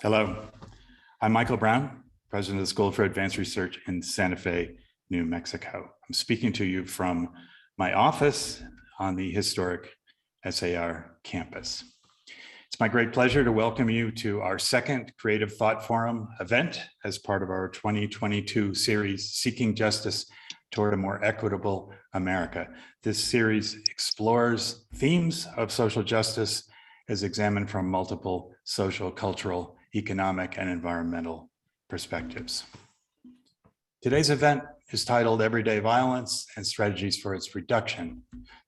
Hello, I'm Michael Brown, President of the School for Advanced Research in Santa Fe, New Mexico. I'm speaking to you from my office on the historic SAR campus. It's my great pleasure to welcome you to our second Creative Thought Forum event as part of our 2022 series, Seeking Justice Toward a More Equitable America. This series explores themes of social justice as examined from multiple social, cultural, economic, and environmental perspectives. Today's event is titled Everyday Violence and Strategies for Its Reduction.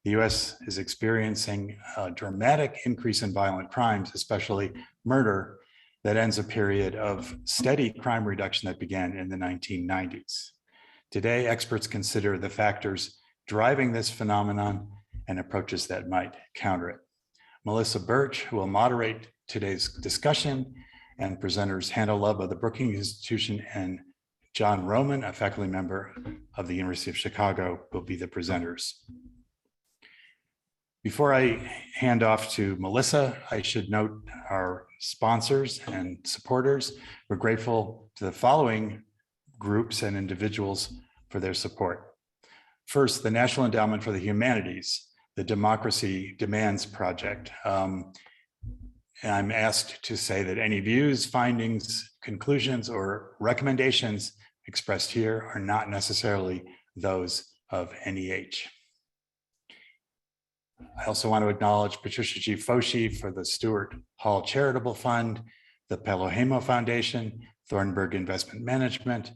The US is experiencing a dramatic increase in violent crimes, especially murder, that ends a period of steady crime reduction that began in the 1990s. Today, experts consider the factors driving this phenomenon and approaches that might counter it. Melissa Burch, who will moderate today's discussion, and presenters Hannah Love of the Brookings Institution and John Roman, a faculty member of the University of Chicago, will be the presenters. Before I hand off to Melissa, I should note our sponsors and supporters. We're grateful to the following groups and individuals for their support. First, the National Endowment for the Humanities, the Democracy Demands Project. And I'm asked to say that any views, findings, conclusions, or recommendations expressed here are not necessarily those of NEH. I also want to acknowledge Patricia G. Foshi for the Stuart Hall Charitable Fund, the Pelham Foundation, Thornburg Investment Management,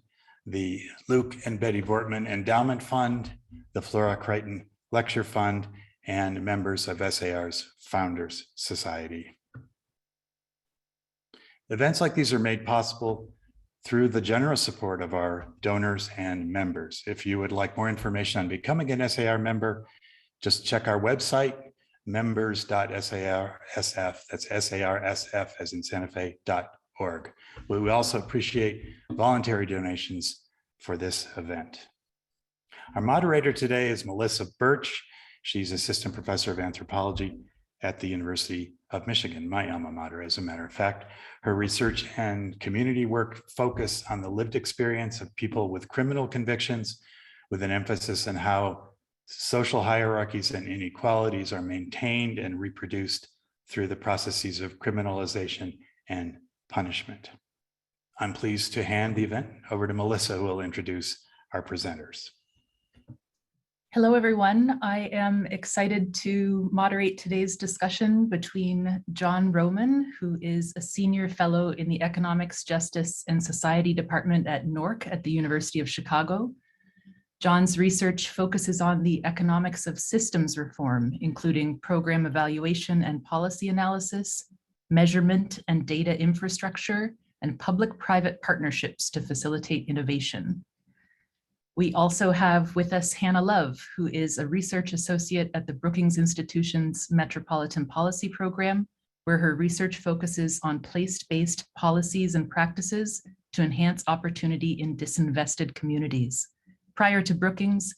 the Luke and Betty Vortman Endowment Fund, the Flora Crichton Lecture Fund, and members of SAR's Founders Society. Events like these are made possible through the generous support of our donors and members. If you would like more information on becoming an SAR member, just check our website, members.sarsf, that's SARSF as in Santa Fe.org. We also appreciate voluntary donations for this event. Our moderator today is Melissa Burch. She's Assistant Professor of Anthropology at the University of Michigan, my alma mater, as a matter of fact. Her research and community work focus on the lived experience of people with criminal convictions, with an emphasis on how social hierarchies and inequalities are maintained and reproduced through the processes of criminalization and punishment. I'm pleased to hand the event over to Melissa, who will introduce our presenters. Hello, everyone. I am excited to moderate today's discussion between John Roman, who is a senior fellow in the Economics, Justice, and Society Department at NORC at the University of Chicago. John's research focuses on the economics of systems reform, including program evaluation and policy analysis, measurement and data infrastructure, and public-private partnerships to facilitate innovation. We also have with us Hannah Love, who is a research associate at the Brookings Institution's Metropolitan Policy Program, where her research focuses on place-based policies and practices to enhance opportunity in disinvested communities. Prior to Brookings,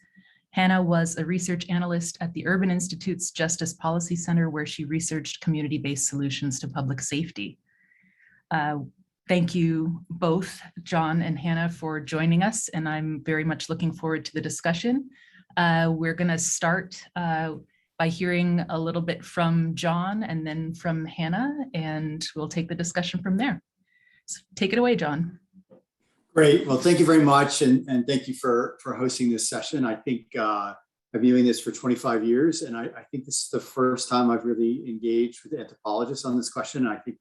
Hannah was a research analyst at the Urban Institute's Justice Policy Center, where she researched community-based solutions to public safety. Thank you both, John and Hannah, for joining us, and I'm very much looking forward to the discussion. We're going to start by hearing a little bit from John and then from Hannah, and we'll take the discussion from there. So take it away, John. Great. Well, thank you very much, and thank you for hosting this session. I think I've been doing this for 25 years, and I think this is the first time I've really engaged with anthropologists on this question. And I think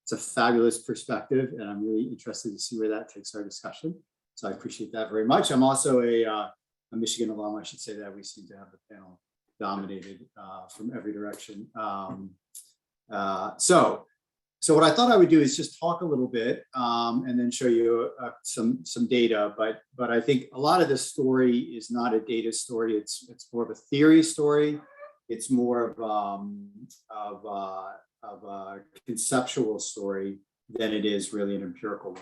it's a fabulous perspective, and I'm really interested to see where that takes our discussion. So I appreciate that very much. I'm also a Michigan alum, I should say that. We seem to have the panel dominated from every direction. So what I thought I would do is just talk a little bit and then show you some data. But I think a lot of this story is not a data story. It's more of a theory story. It's more of a conceptual story than it is really an empirical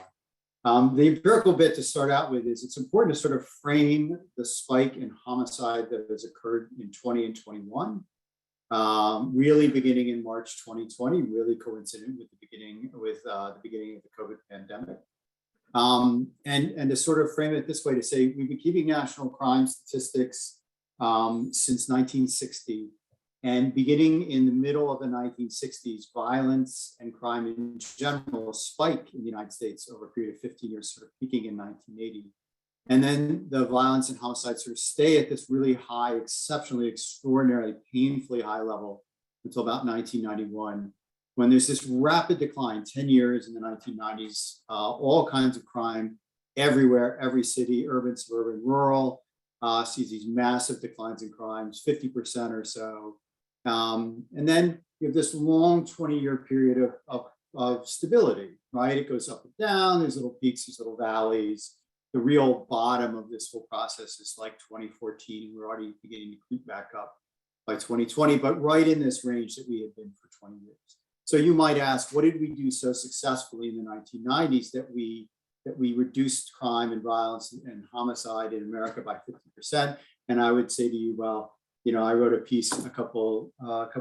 one. The empirical bit to start out with is it's important to sort of frame the spike in homicide that has occurred in 20 and 21 really beginning in March 2020, really coincident with the beginning of the COVID pandemic. And to sort of frame it this way, to say we've been keeping national crime statistics since 1960, and beginning in the middle of the 1960s, violence and crime in general spike in the United States over a period of 15 years, sort of peaking in 1980. And then the violence and homicide sort of stay at this really high, exceptionally, extraordinarily, painfully high level until about 1991, when there's this rapid decline, 10 years in the 1990s, all kinds of crime everywhere, every city, urban, suburban, rural, sees these massive declines in crimes, 50% or so. And then you have this long 20-year period of stability, right? It goes up and down, there's little peaks, there's little valleys. The real bottom of this whole process is like 2014, and we're already beginning to creep back up by 2020, but right in this range that we had been for 20 years. So you might ask, what did we do so successfully in the 1990s that we reduced crime and violence and homicide in America by 50%? And I would say to you, well, you know, I wrote a piece a couple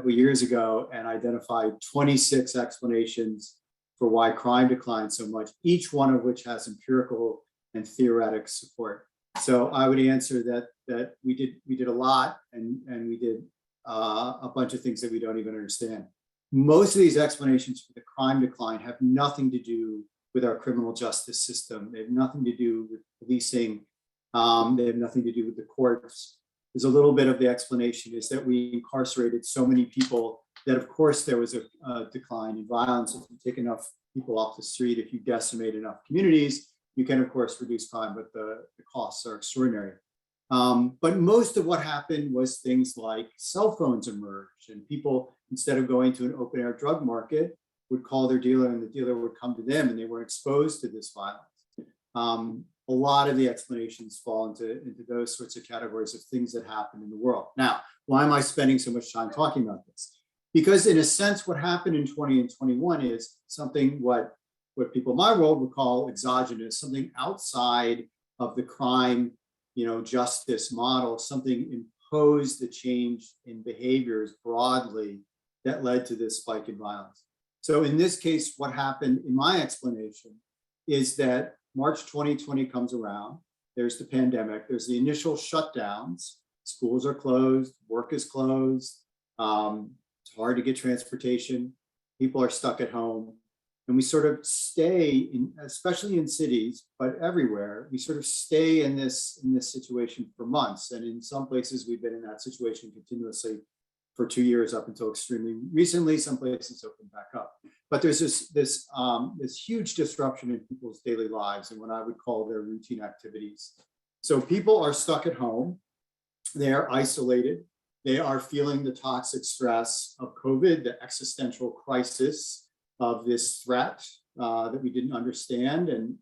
years ago and identified 26 explanations for why crime declined so much, each one of which has empirical and theoretic support. So I would answer that we did a lot, and we did a bunch of things that we don't even understand. Most of these explanations for the crime decline have nothing to do with our criminal justice system. They have nothing to do with policing. They have nothing to do with the courts. There's a little bit of the explanation is that we incarcerated so many people that, of course, there was a decline in violence. If you take enough people off the street, if you decimate enough communities, you can, of course, reduce crime, but the costs are extraordinary. But most of what happened was things like cell phones emerged, and people, instead of going to an open air drug market, would call their dealer, and the dealer would come to them, and they were exposed to this violence. A lot of the explanations fall into those sorts of categories of things that happen in the world. Now, why am I spending so much time talking about this? Because in a sense, what happened in 20 and 21 is something what people in my world would call exogenous, something outside of the crime, justice model, something imposed the change in behaviors broadly that led to this spike in violence. So in this case, what happened in my explanation is that March 2020 comes around, there's the pandemic, there's the initial shutdowns, schools are closed, work is closed, it's hard to get transportation, people are stuck at home, and we sort of stay in, especially in cities, but everywhere, we sort of stay in this situation for months. And in some places, we've been in that situation continuously for 2 years up until extremely recently. Some places open back up. But there's this huge disruption in people's daily lives and what I would call their routine activities. So people are stuck at home. They are isolated. They are feeling the toxic stress of COVID, the existential crisis of this threat that we didn't understand and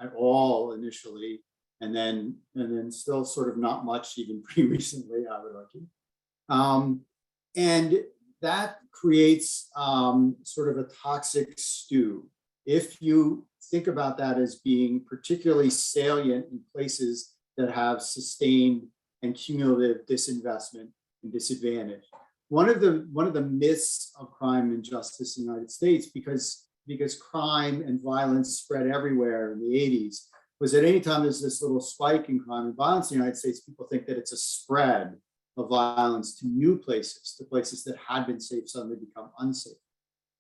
at all initially, and then still sort of not much even pretty recently, I would argue. And that creates sort of a toxic stew. If you think about that as being particularly salient in places that have sustained and cumulative disinvestment and disadvantage. One of the myths of crime and justice in the United States, because crime and violence spread everywhere in the 80s, was that anytime there's this little spike in crime and violence in the United States, people think that it's a spread of violence to new places, to places that had been safe suddenly become unsafe.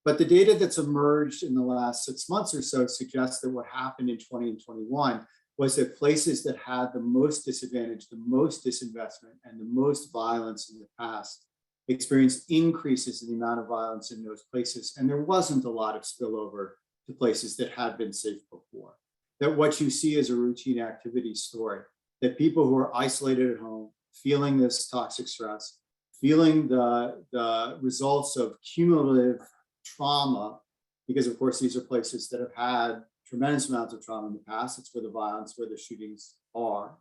But the data that's emerged in the last 6 months or so suggests that what happened in 20 and 21 was that places that had the most disadvantage, the most disinvestment, and the most violence in the past experienced increases in the amount of violence in those places. And there wasn't a lot of spillover to places that had been safe before. That what you see is a routine activity story, that people who are isolated at home, feeling this toxic stress, feeling the results of cumulative trauma, because of course these are places that have had tremendous amounts of trauma in the past. It's where the violence, where the shootings are,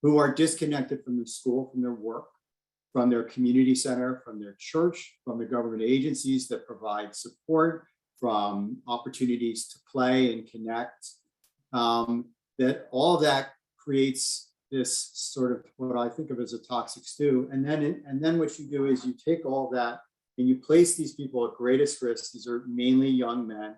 who are disconnected from their school, from their work, from their community center, from their church, from the government agencies that provide support, from opportunities to play and connect, that all of that creates this sort of what I think of as a toxic stew. And then what you do is you take all that and you place these people at greatest risk. These are mainly young men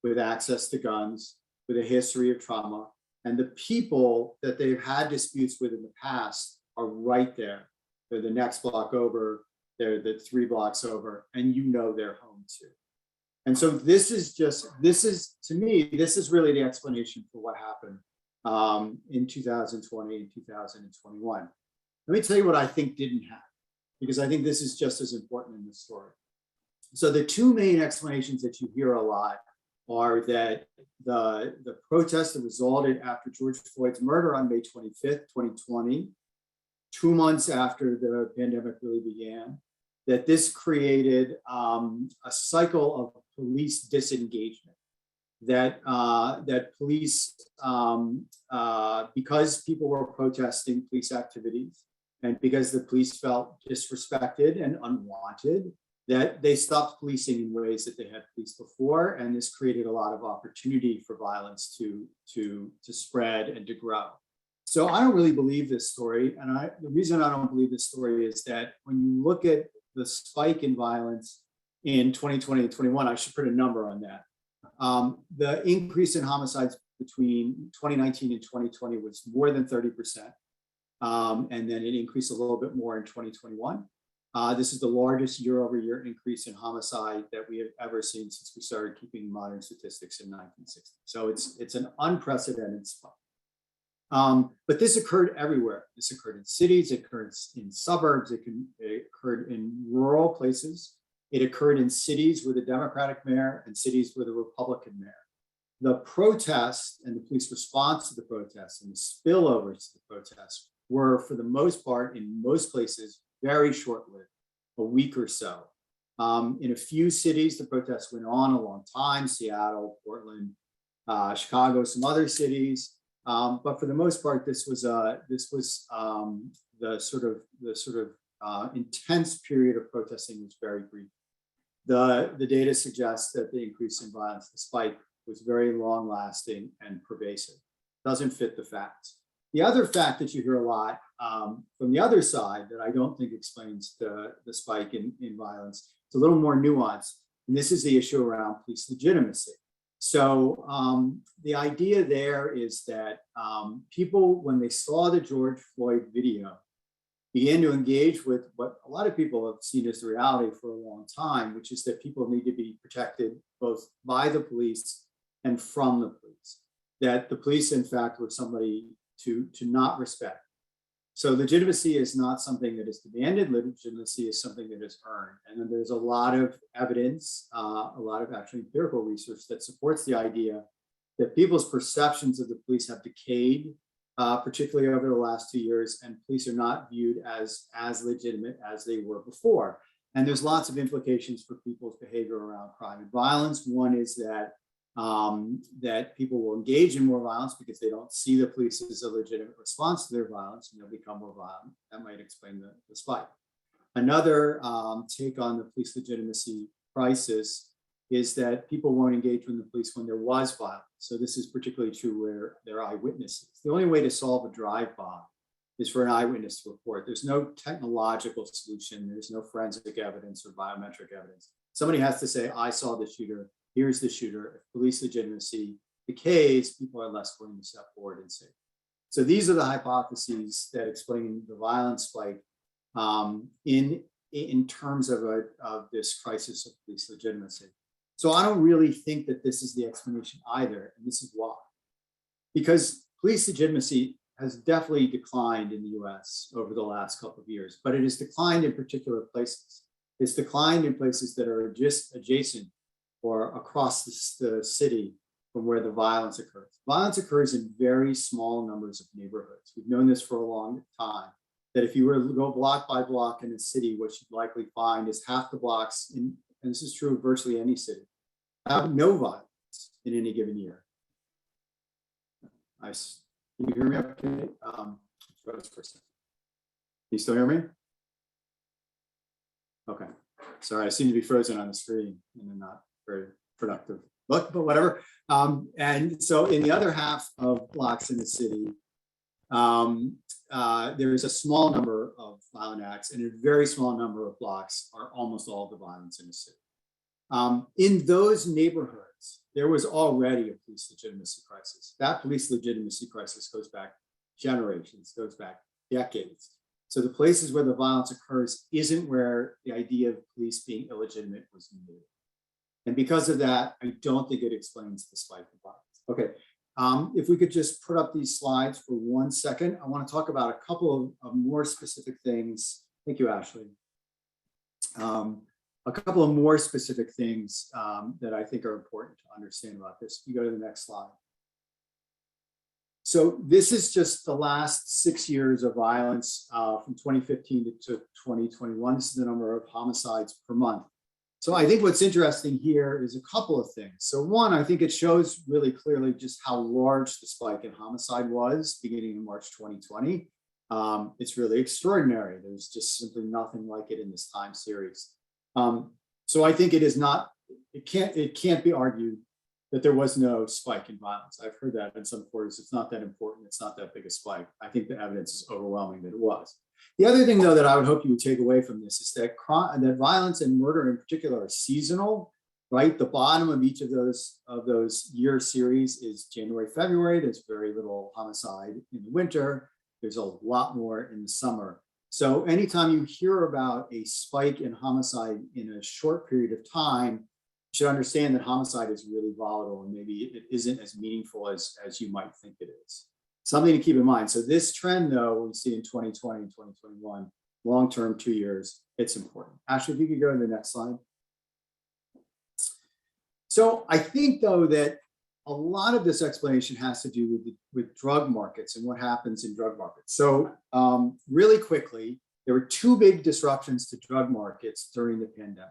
with access to guns, with a history of trauma. And the people that they've had disputes with in the past are right there. They're the next block over, they're the 3 blocks over, and you know they're home too. And so this is to me, this is really the explanation for what happened in 2020 and 2021. Let me tell you what I think didn't happen, because I think this is just as important in this story. So the 2 main explanations that you hear a lot are that the protest that resulted after George Floyd's murder on May 25th, 2020, 2 months after the pandemic really began, that this created a cycle of police disengagement. That police, because people were protesting police activities, and because the police felt disrespected and unwanted, that they stopped policing in ways that they had policed before, and this created a lot of opportunity for violence to spread and to grow. So I don't really believe this story, and the reason I don't believe this story is that when you look at the spike in violence in 2020 and 21, I should put a number on that. The increase in homicides between 2019 and 2020 was more than 30%, and then it increased a little bit more in 2021. This is the largest year-over-year increase in homicide that we have ever seen since we started keeping modern statistics in 1960. So it's an unprecedented spike. But this occurred everywhere. This occurred in cities, it occurred in suburbs, it occurred in rural places. It occurred in cities with a Democratic mayor and cities with a Republican mayor. The protests and the police response to the protests and the spillovers to the protests were, for the most part, in most places, very short-lived, a week or so. In a few cities, the protests went on a long time: Seattle, Portland, Chicago, some other cities. But for the most part, this was the sort of intense period of protesting was very brief. The data suggests that the increase in violence, the spike, was very long-lasting and pervasive. Doesn't fit the facts. The other fact that you hear a lot from the other side that I don't think explains the spike in violence, it's a little more nuanced, and this is the issue around police legitimacy. So the idea there is that people, when they saw the George Floyd video, began to engage with what a lot of people have seen as the reality for a long time, which is that people need to be protected both by the police and from the police. That the police, in fact, were somebody to not respect. So legitimacy is not something that is demanded. Legitimacy is something that is earned. And then there's a lot of evidence, a lot of actually empirical research that supports the idea that people's perceptions of the police have decayed, particularly over the last 2 years, and police are not viewed as legitimate as they were before. And there's lots of implications for people's behavior around crime and violence. One is that people will engage in more violence because they don't see the police as a legitimate response to their violence, and they'll become more violent. That might explain the spike. Another take on the police legitimacy crisis is that people won't engage with the police when there was violence. So this is particularly true where there are eyewitnesses. The only way to solve a drive-by is for an eyewitness to report. There's no technological solution. There's no forensic evidence or biometric evidence. Somebody has to say, I saw the shooter. Here's the shooter. If police legitimacy decays, people are less willing to step forward and say. So these are the hypotheses that explain the violence spike in terms of this crisis of police legitimacy. So I don't really think that this is the explanation either, and this is why. Because police legitimacy has definitely declined in the US over the last couple of years, but it has declined in particular places. It's declined in places that are just adjacent or across the city from where the violence occurs. Violence occurs in very small numbers of neighborhoods. We've known this for a long time, that if you were to go block by block in a city, what you'd likely find is half the blocks, and this is true of virtually any city, have no violence in any given year. Nice. Can you hear me okay? Froze for a second. Can you still hear me? Okay. Sorry, I seem to be frozen on the screen and then not very productive look, but whatever. And so in the other half of blocks in the city, there is a small number of violent acts, and a very small number of blocks are almost all the violence in the city. In those neighborhoods, there was already a police legitimacy crisis. That police legitimacy crisis goes back generations, goes back decades. So the places where the violence occurs isn't where the idea of police being illegitimate was new. And because of that, I don't think it explains the spike in violence. Okay, if we could just put up these slides for 1 second, I want to talk about a couple of more specific things. Thank you, Ashley. A couple of more specific things that I think are important to understand about this. You go to the next slide. So this is just the last 6 years of violence from 2015 to 2021. This is the number of homicides per month. So I think what's interesting here is a couple of things. So one, I think it shows really clearly just how large the spike in homicide was beginning in March 2020. It's really extraordinary. There's just simply nothing like it in this time series. So I think it can't be argued that there was no spike in violence. I've heard that in some quarters. It's not that important. It's not that big a spike. I think the evidence is overwhelming that it was. The other thing, though, that I would hope you would take away from this is that violence and murder in particular are seasonal, right? The bottom of each of those year series is January, February. There's very little homicide in the winter. There's a lot more in the summer. So anytime you hear about a spike in homicide in a short period of time, you should understand that homicide is really volatile and maybe it isn't as meaningful as you might think it is. Something to keep in mind. So this trend, though, we see in 2020 and 2021, long-term 2 years, it's important. Ashley, if you could go to the next slide. So I think, though, that a lot of this explanation has to do with drug markets and what happens in drug markets. So really quickly, there were two big disruptions to drug markets during the pandemic.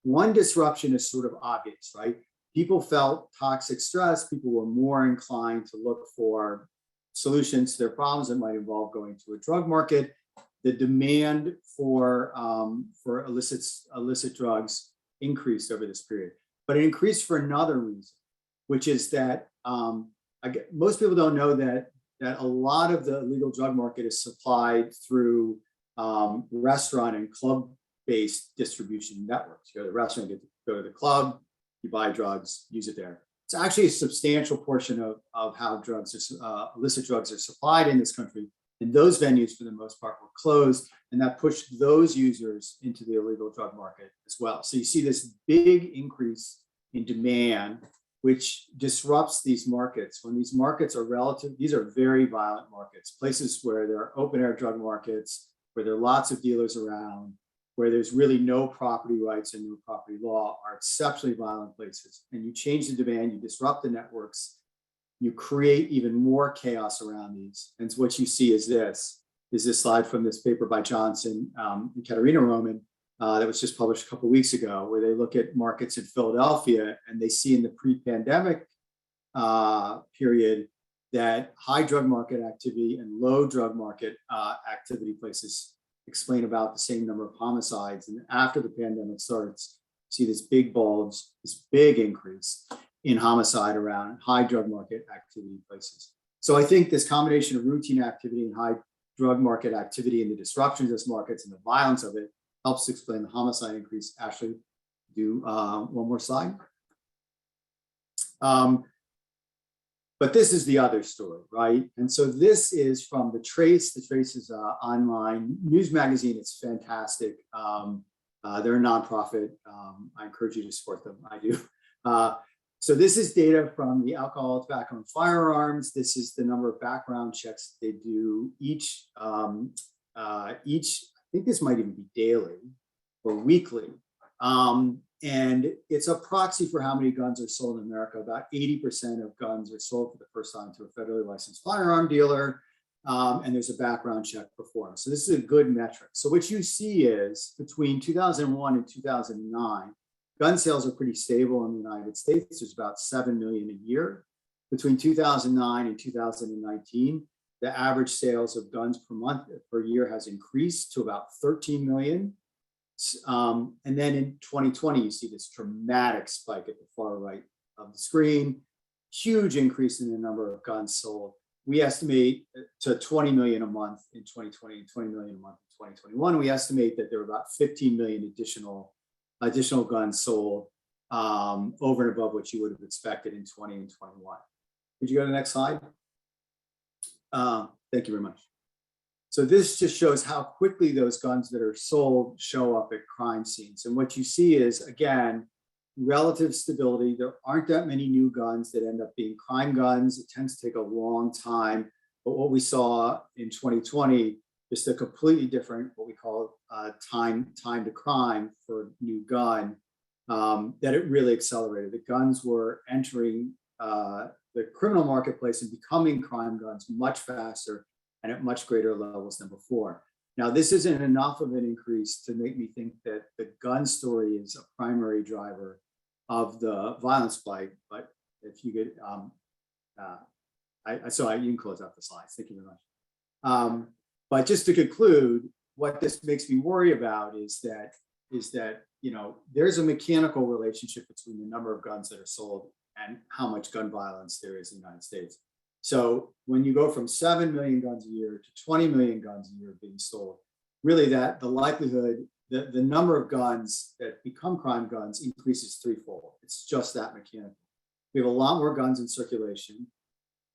One disruption is sort of obvious, right? People felt toxic stress. People were more inclined to look for solutions to their problems that might involve going to a drug market. The demand for illicit drugs increased over this period, but it increased for another reason, which is that most people don't know that a lot of the illegal drug market is supplied through restaurant and club-based distribution networks. You go to the restaurant, you go to the club, you buy drugs, use it there. It's actually a substantial portion of how illicit drugs are supplied in this country. And those venues, for the most part, were closed, and that pushed those users into the illegal drug market as well. So you see this big increase in demand, which disrupts these markets. When these markets are these are very violent markets, places where there are open air drug markets, where there are lots of dealers around, where there's really no property rights and no property law, are exceptionally violent places. And you change the demand, you disrupt the networks, you create even more chaos around these. And so what you see is this slide from this paper by Johnson and Katerina Roman that was just published a couple of weeks ago, where they look at markets in Philadelphia and they see in the pre-pandemic period that high drug market activity and low drug market activity places explain about the same number of homicides. And after the pandemic starts, you see this big bulge, this big increase in homicide around high drug market activity places. So I think this combination of routine activity and high drug market activity and the disruptions of those markets and the violence of it helps explain the homicide increase. Ashley, do one more slide. But this is the other story, right? And so this is from The Trace. The Trace is an online news magazine. It's fantastic. They're a nonprofit. I encourage you to support them. I do. So this is data from the alcohol, tobacco, and firearms. This is the number of background checks they do each. I think this might even be daily or weekly. And it's a proxy for how many guns are sold in America. About 80% of guns are sold for the first time to a federally licensed firearm dealer, and there's a background check performed. So this is a good metric. So what you see is between 2001 and 2009, gun sales are pretty stable in the United States. There's about 7 million a year. Between 2009 and 2019, the average sales of guns per year has increased to about 13 million. And then in 2020, you see this dramatic spike at the far right of the screen, huge increase in the number of guns sold. we estimate to 20 million a month in 2020 and 20 million a month in 2021. We estimate that there were about 15 million additional guns sold over and above what you would have expected in 20 and 21. Could you go to the next slide? Thank you very much. So this just shows how quickly those guns that are sold show up at crime scenes. And what you see is, again, relative stability. There aren't that many new guns that end up being crime guns. It tends to take a long time. But what we saw in 2020 is a completely different, what we call time to crime for a new gun, that it really accelerated. The guns were entering the criminal marketplace and becoming crime guns much faster and at much greater levels than before. Now, this isn't enough of an increase to make me think that the gun story is a primary driver of the violence spike, but if you could, you can close out the slides. Thank you very much. But just to conclude, what this makes me worry about is that there's a mechanical relationship between the number of guns that are sold and how much gun violence there is in the United States. So when you go from 7 million guns a year to 20 million guns a year being sold, really that the likelihood, the number of guns that become crime guns increases threefold. It's just that mechanical. We have a lot more guns in circulation,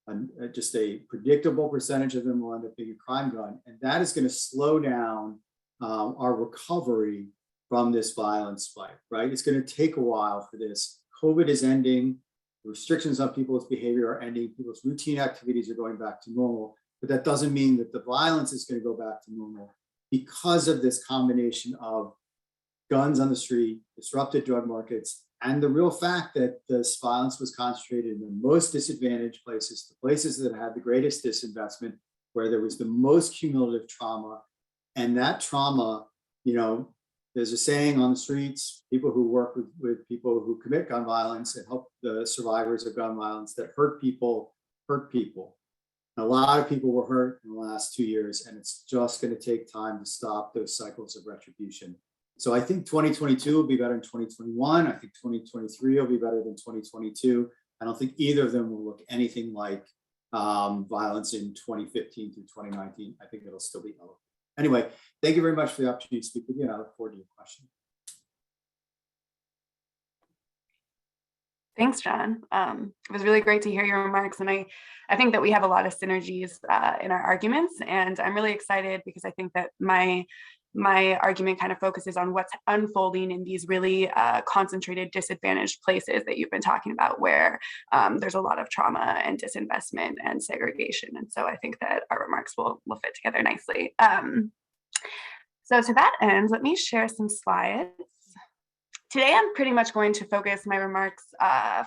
and just a predictable percentage of them will end up being a crime gun. And that is going to slow down our recovery from this violence spike, right? It's going to take a while for this. COVID is ending. The restrictions on people's behavior are ending. People's routine activities are going back to normal. But that doesn't mean that the violence is going to go back to normal because of this combination of guns on the street, disrupted drug markets, and the real fact that this violence was concentrated in the most disadvantaged places, the places that had the greatest disinvestment, where there was the most cumulative trauma. And that trauma, there's a saying on the streets, people who work with people who commit gun violence and help the survivors of gun violence, that hurt people hurt people. And a lot of people were hurt in the last 2 years, and it's just going to take time to stop those cycles of retribution. So I think 2022 will be better than 2021. I think 2023 will be better than 2022. I don't think either of them will look anything like violence in 2015 through 2019. I think it'll still be elevated. Anyway, thank you very much for the opportunity to speak with you, and I look forward to your question. Thanks, John. It was really great to hear your remarks, and I think that we have a lot of synergies in our arguments, and I'm really excited because I think that my argument kind of focuses on what's unfolding in these really concentrated, disadvantaged places that you've been talking about, where there's a lot of trauma and disinvestment and segregation. And so I think that our remarks will fit together nicely. So to that end, let me share some slides. Today, I'm pretty much going to focus my remarks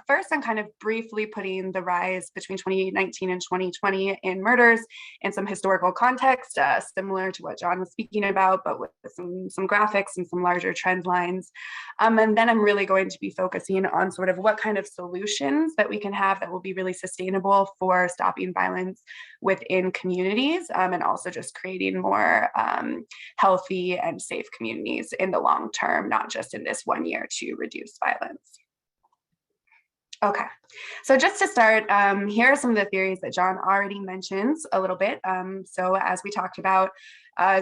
first on kind of briefly putting the rise between 2019 and 2020 in murders in some historical context, similar to what John was speaking about, but with some graphics and some larger trend lines. And then I'm really going to be focusing on sort of what kind of solutions that we can have that will be really sustainable for stopping violence within communities, and also just creating more healthy and safe communities in the long term, not just in this 1 year to reduce violence. Okay, so just to start, here are some of the theories that John already mentions a little bit. So as we talked about,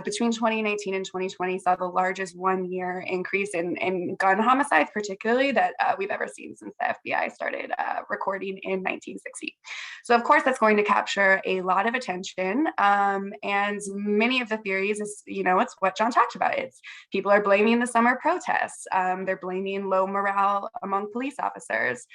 between 2019 and 2020 saw the largest 1 year increase in gun homicides, particularly that we've ever seen since the FBI started recording in 1960. So of course, that's going to capture a lot of attention. And many of the theories is, it's what John talked about. It's people are blaming the summer protests. They're blaming low morale among police officers.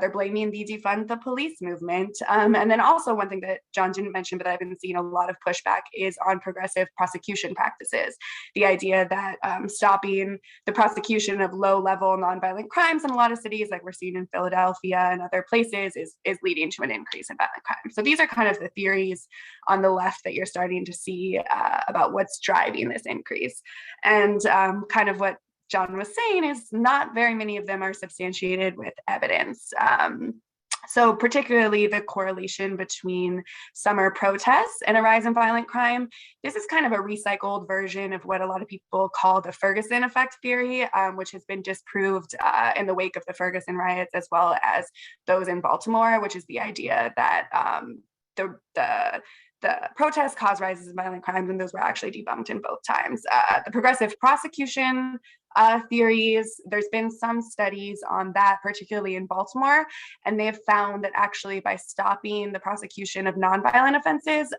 They're blaming the defund the police movement. And then also one thing that John didn't mention, but I've been seeing a lot of pushback is on progressive prosecution practices. The idea that stopping the prosecution of low-level nonviolent crimes in a lot of cities, like we're seeing in Philadelphia and other places, is leading to an increase in violent crime. So these are kind of the theories on the left that you're starting to see about what's driving this increase. And kind of what John was saying is not very many of them are substantiated with evidence. So particularly the correlation between summer protests and a rise in violent crime. This is kind of a recycled version of what a lot of people call the Ferguson effect theory, which has been disproved in the wake of the Ferguson riots, as well as those in Baltimore, which is the idea that the protests caused rises in violent crimes, and those were actually debunked in both times. The progressive prosecution theories, there's been some studies on that, particularly in Baltimore, and they have found that actually by stopping the prosecution of nonviolent offenses,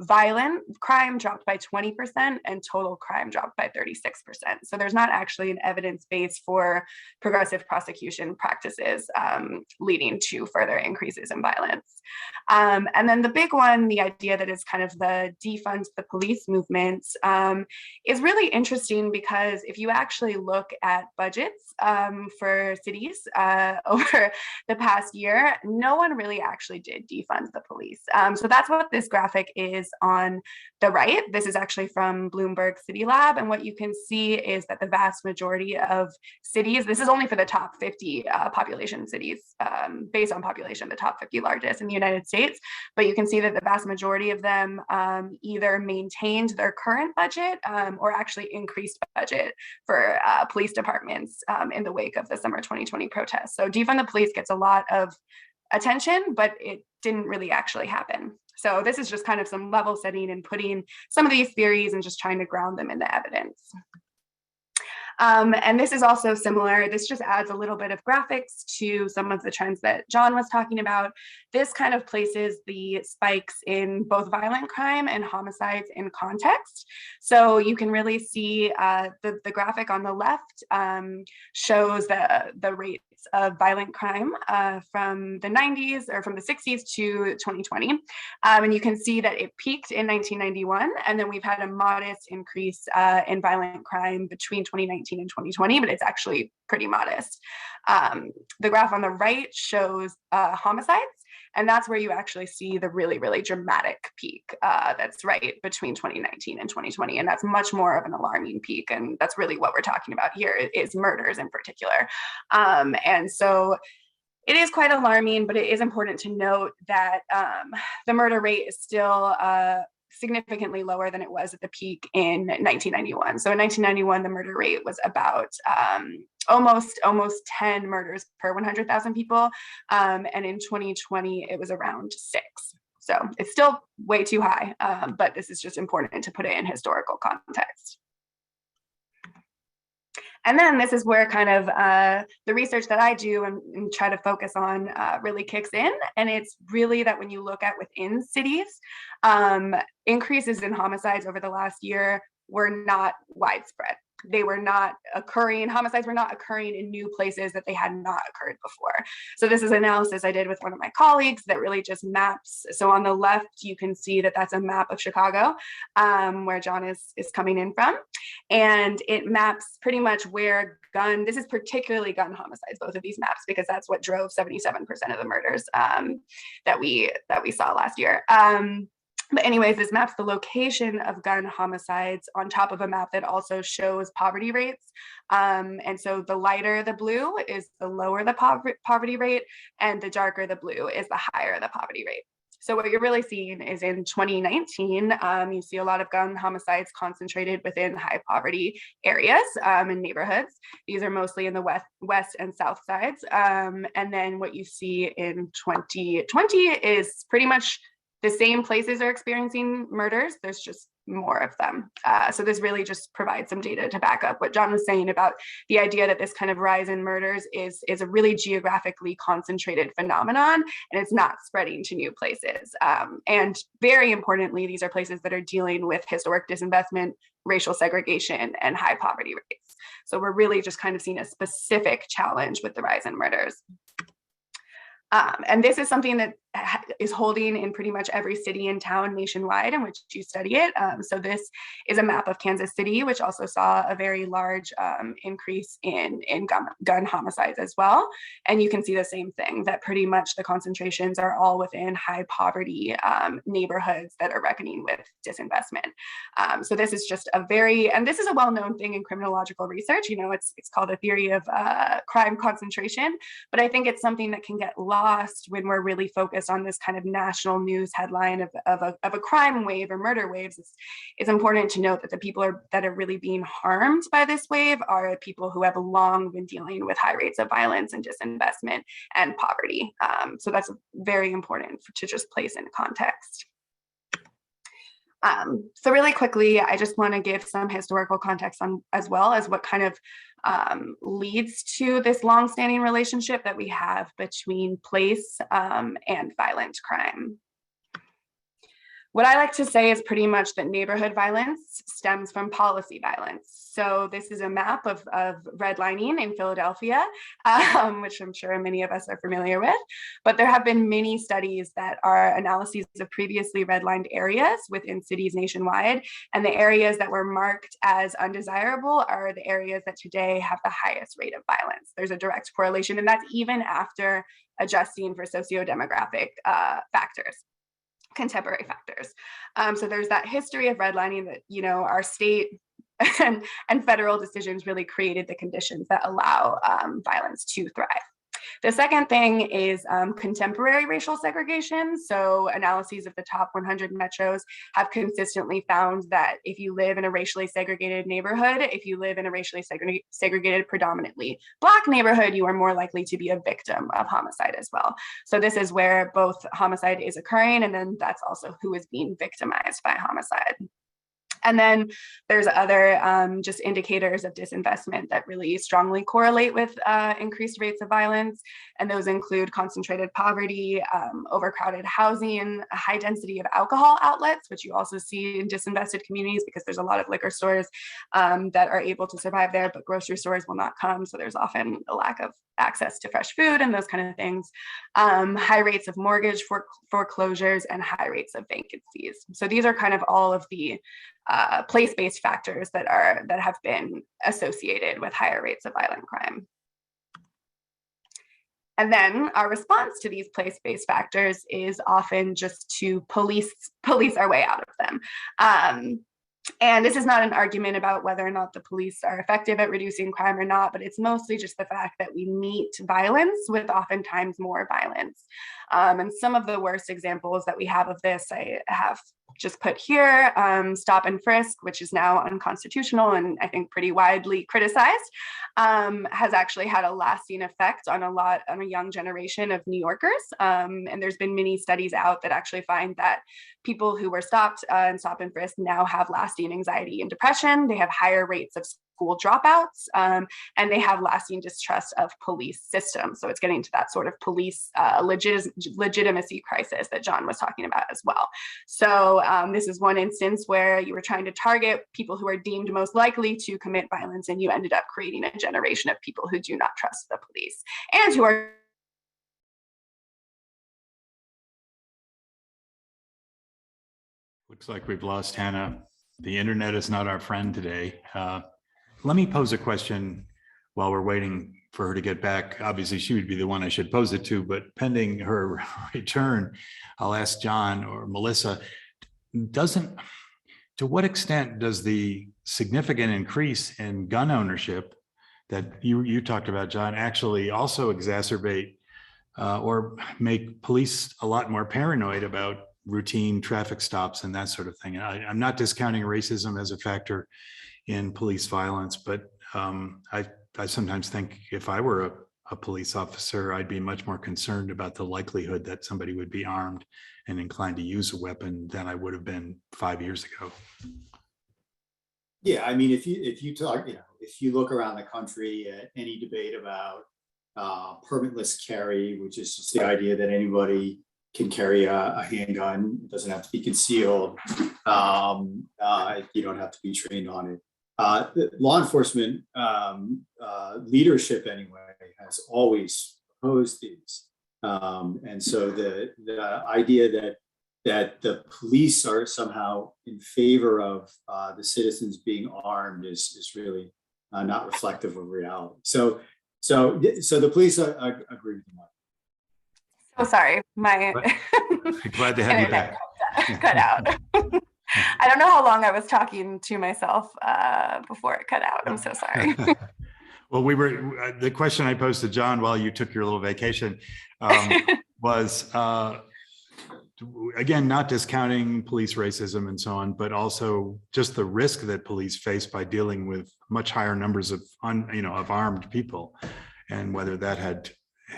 violent crime dropped by 20% and total crime dropped by 36%. So there's not actually an evidence base for progressive prosecution practices leading to further increases in violence. And then the big one, the idea that is kind of the defund the police movement, is really interesting because if you actually look at budgets for cities over the past year, no one really actually did defund the police. So that's what this graphic is on the right. This is actually from Bloomberg City Lab, and what you can see is that the vast majority of cities, this is only for the top 50 population cities, based on population, the top 50 largest in the United States, but you can see that the vast majority of them either maintained their current budget or actually increased budget for police departments in the wake of the summer 2020 protests. So defund the police gets a lot of attention, but it didn't really actually happen. So this is just kind of some level setting and putting some of these theories and just trying to ground them in the evidence. And this is also similar. This just adds a little bit of graphics to some of the trends that John was talking about. This kind of places the spikes in both violent crime and homicides in context. So you can really see the graphic on the left shows the rates of violent crime from the 90s or from the 60s to 2020. And you can see that it peaked in 1991, and then we've had a modest increase in violent crime between 2019 and 2020, but it's actually pretty modest. The graph on the right shows homicides, and that's where you actually see the really, really dramatic peak that's right between 2019 and 2020. And that's much more of an alarming peak. And that's really what we're talking about here is murders in particular. And so it is quite alarming, but it is important to note that the murder rate is still significantly lower than it was at the peak in 1991. So in 1991, the murder rate was about almost 10 murders per 100,000 people. And in 2020, it was around 6. So it's still way too high, but this is just important to put it in historical context. And then this is where kind of the research that I do and try to focus on really kicks in. And it's really that when you look at within cities, increases in homicides over the last year were not widespread. They were not occurring, homicides were not occurring in new places that they had not occurred before. So this is analysis I did with one of my colleagues that really just maps. So on the left, you can see that that's a map of Chicago, where John is coming in from. And it maps pretty much where this is particularly gun homicides, both of these maps, because that's what drove 77% of the murders that we saw last year. But anyways, this maps the location of gun homicides on top of a map that also shows poverty rates. And so the lighter the blue is the lower the poverty rate, and the darker the blue is the higher the poverty rate. So what you're really seeing is in 2019, you see a lot of gun homicides concentrated within high poverty areas and neighborhoods. These are mostly in the west and south sides. And then what you see in 2020 is pretty much the same places are experiencing murders, there's just more of them. So this really just provides some data to back up what John was saying about the idea that this kind of rise in murders is a really geographically concentrated phenomenon, and it's not spreading to new places. And very importantly, these are places that are dealing with historic disinvestment, racial segregation, and high poverty rates. So we're really just kind of seeing a specific challenge with the rise in murders. And this is something that is holding in pretty much every city and town nationwide in which you study it. So this is a map of Kansas City, which also saw a very large increase in gun homicides as well. And you can see the same thing, that pretty much the concentrations are all within high poverty neighborhoods that are reckoning with disinvestment. So this is just and this is a well-known thing in criminological research. You know, it's called a theory of crime concentration, but I think it's something that can get lost when we're really focused focused on this kind of national news headline of a crime wave or murder waves, it's important to note that the people that are really being harmed by this wave are people who have long been dealing with high rates of violence and disinvestment and poverty. So that's very important to just place in context. So really quickly, I just want to give some historical context on as well as what kind of leads to this longstanding relationship that we have between place and violent crime. What I like to say is pretty much that neighborhood violence stems from policy violence. So this is a map of redlining in Philadelphia, which I'm sure many of us are familiar with. But there have been many studies that are analyses of previously redlined areas within cities nationwide. And the areas that were marked as undesirable are the areas that today have the highest rate of violence. There's a direct correlation, and that's even after adjusting for socio-demographic factors. Contemporary factors. So there's that history of redlining that, you know, our state and federal decisions really created the conditions that allow violence to thrive. The second thing is contemporary racial segregation. So analyses of the top 100 metros have consistently found that if you live in a racially segregated neighborhood, if you live in a racially segregated predominantly Black neighborhood, you are more likely to be a victim of homicide as well. So this is where both homicide is occurring, and then that's also who is being victimized by homicide. And then there's other just indicators of disinvestment that really strongly correlate with increased rates of violence. And those include concentrated poverty, overcrowded housing, a high density of alcohol outlets, which you also see in disinvested communities because there's a lot of liquor stores that are able to survive there, but grocery stores will not come. So there's often a lack of access to fresh food and those kind of things. High rates of mortgage foreclosures and high rates of vacancies. So these are kind of all of the place-based factors that have been associated with higher rates of violent crime. And then our response to these place-based factors is often just to police our way out of them. And this is not an argument about whether or not the police are effective at reducing crime or not, but it's mostly just the fact that we meet violence with oftentimes more violence. And some of the worst examples that we have of this, I have just put here, stop and frisk, which is now unconstitutional and I think pretty widely criticized, has actually had a lasting effect on a young generation of New Yorkers. And there's been many studies out that actually find that people who were stopped and stop and frisk now have lasting anxiety and depression. They have higher rates of school dropouts, and they have lasting distrust of police systems. So it's getting to that sort of police legitimacy crisis that John was talking about as well. So this is one instance where you were trying to target people who are deemed most likely to commit violence, and you ended up creating a generation of people who do not trust the police and who are Looks like we've lost Hannah. The internet is not our friend today. Let me pose a question while we're waiting for her to get back. Obviously, she would be the one I should pose it to, but pending her return, I'll ask John or Melissa, to what extent does the significant increase in gun ownership that you talked about, John, actually also exacerbate or make police a lot more paranoid about routine traffic stops and that sort of thing? I'm not discounting racism as a factor in police violence, but I sometimes think if I were a police officer, I'd be much more concerned about the likelihood that somebody would be armed and inclined to use a weapon than I would have been 5 years ago. Yeah, I mean, if you talk, if you look around the country at any debate about permitless carry, which is just the idea that anybody can carry a handgun, it doesn't have to be concealed, you don't have to be trained on it. Law enforcement leadership anyway has always opposed these, and so the idea that the police are somehow in favor of the citizens being armed is really not reflective of reality. So the police agree with you. So sorry, my glad to have you back. Cut out. I don't know how long I was talking to myself before it cut out. I'm so sorry. Well, the question I posed to John while you took your little vacation was, again, not discounting police racism and so on, but also just the risk that police face by dealing with much higher numbers of of armed people, and whether that had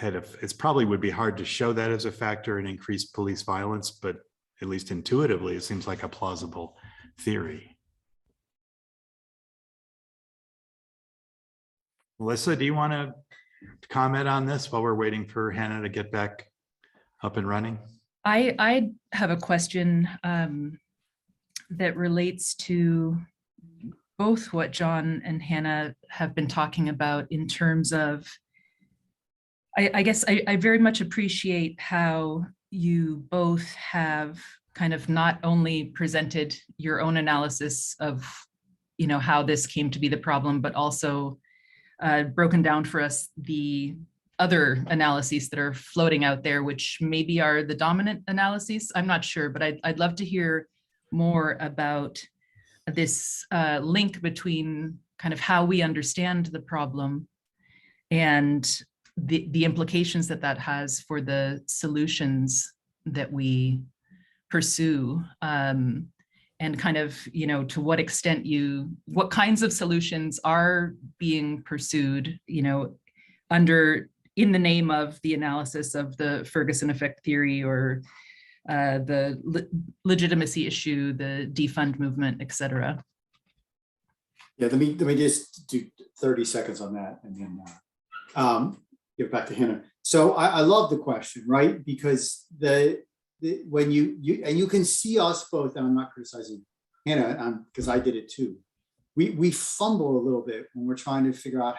it's probably would be hard to show that as a factor in increased police violence, but at least intuitively, it seems like a plausible theory. Melissa, do you want to comment on this while we're waiting for Hannah to get back up and running? I have a question that relates to both what John and Hannah have been talking about in terms of, I guess I very much appreciate how you both have kind of not only presented your own analysis of, how this came to be the problem, but also broken down for us the other analyses that are floating out there, which maybe are the dominant analyses. I'm not sure, but I'd love to hear more about this link between kind of how we understand the problem and the implications that has for the solutions that we pursue, and kind of, to what extent what kinds of solutions are being pursued, in the name of the analysis of the Ferguson effect theory, or the legitimacy issue, the defund movement, et cetera. Yeah, let me just do 30 seconds on that, and then give back to Hannah. So I love the question, right? Because when you can see us both, and I'm not criticizing Hannah, because I did it too. We fumble a little bit when we're trying to figure out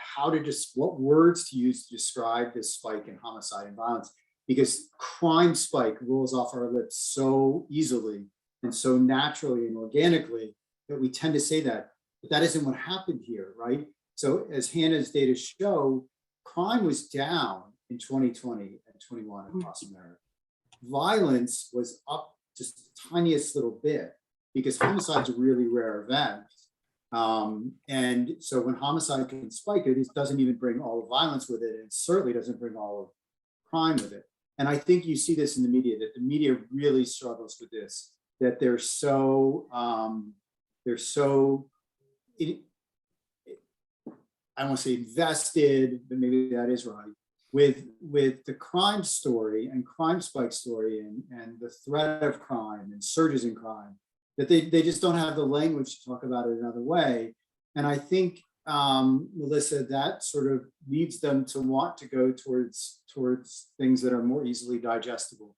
what words to use to describe this spike in homicide and violence, because crime spike rolls off our lips so easily and so naturally and organically that we tend to say that, but that isn't what happened here, right? So as Hannah's data show, crime was down in 2020 and 21 across America. Violence was up just the tiniest little bit, because homicide's a really rare event. And so when homicide can spike, it doesn't even bring all the violence with it. And it certainly doesn't bring all of crime with it. And I think you see this in the media, that the media really struggles with this, that they're so I don't want to say invested, but maybe that is right, with the crime story and crime spike story and the threat of crime and surges in crime, that they just don't have the language to talk about it another way. And I think, Melissa, that sort of leads them to want to go towards things that are more easily digestible,